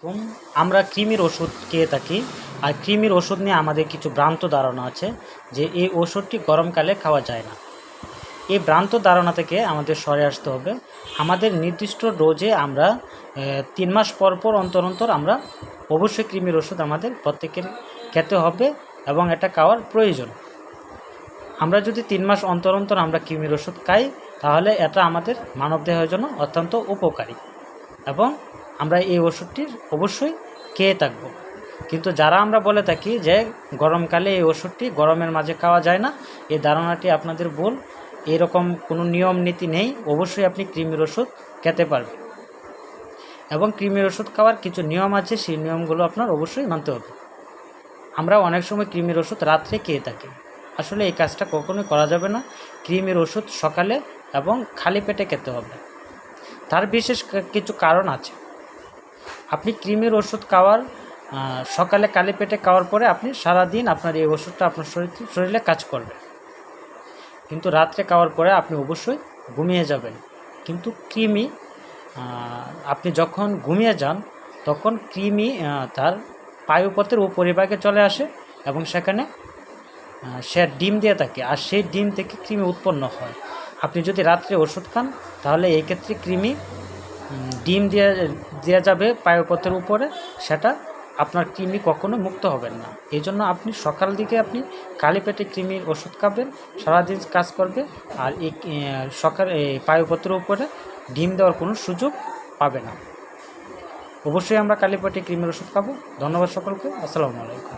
আলাইকুম। আমরা কৃমির ওষুধ খেয়ে থাকি। আর কৃমির ওষুধ নিয়ে আমাদের কিছু ভ্রান্ত ধারণা আছে যে এই ওষুধটি গরমকালে খাওয়া যায় না। এই ভ্রান্ত ধারণা থেকে আমাদের সরে আসতে হবে। আমাদের নির্দিষ্ট ডোজে আমরা 3 মাস পর পর অন্তর আমরা অবশ্যই কৃমির ওষুধ আমাদের প্রত্যেকের খেতে হবে এবং এটা খাওয়ার প্রয়োজন। আমরা যদি 3 মাস অন্তর আমরা কৃমির ওষুধ খাই তাহলে এটা আমাদের মানবদেহের জন্য অত্যন্ত উপকারী এবং আমরা এই ওষুধটির অবশ্যই খেয়ে থাকব। কিন্তু যারা আমরা বলে থাকি যে গরমকালে এই ওষুধটি গরমের মাঝে খাওয়া যায় না, এই ধারণাটি আপনাদের ভুল। এরকম কোনো নিয়ম নীতি নেই। অবশ্যই আপনি কৃমির ওষুধ খেতে পারবেন এবং কৃমির ওষুধ খাওয়ার কিছু নিয়ম আছে, সেই নিয়মগুলো আপনার অবশ্যই মানতে হবে। আমরা অনেক সময় কৃমির ওষুধ রাত্রে খেয়ে থাকি। আসলে এই কাজটা কখনোই করা যাবে না। কৃমির ওষুধ সকালে এবং খালি পেটে খেতে হবে। তার বিশেষ কিছু কারণ আছে। আপনি কৃমির ওষুধ খাওয়ার সকালে খালি পেটে খাওয়ার পরে আপনি সারাদিন আপনার এই ওষুধটা আপনার শরীরে কাজ করবে, কিন্তু রাত্রে খাওয়ার পরে আপনি অবশ্যই ঘুমিয়ে যাবেন। কিন্তু কৃমি আপনি যখন ঘুমিয়ে যান তখন কৃমি তার পায়ুপথের উপরিভাগে চলে আসে এবং সেখানে সে ডিম দিয়ে থাকে, আর সেই ডিম থেকে কৃমি উৎপন্ন হয়। আপনি যদি রাত্রে ওষুধ খান তাহলে এই ক্ষেত্রে কৃমি ডিম দেওয়া যাবে পায়ুপথের উপরে, সেটা আপনার কৃমি কখনো মুক্ত হবেন না। এই জন্য আপনি সকাল দিকে আপনি খালি পেটে কৃমির ওষুধ খাবেন, সারাদিন কাজ করবে, আর এই পায়ুপথের উপরে ডিম দেওয়ার কোনো সুযোগ পাবে না। অবশ্যই আমরা খালি পেটে কৃমির ওষুধ খাবো। ধন্যবাদ সকলকে। আসসালামু আলাইকুম।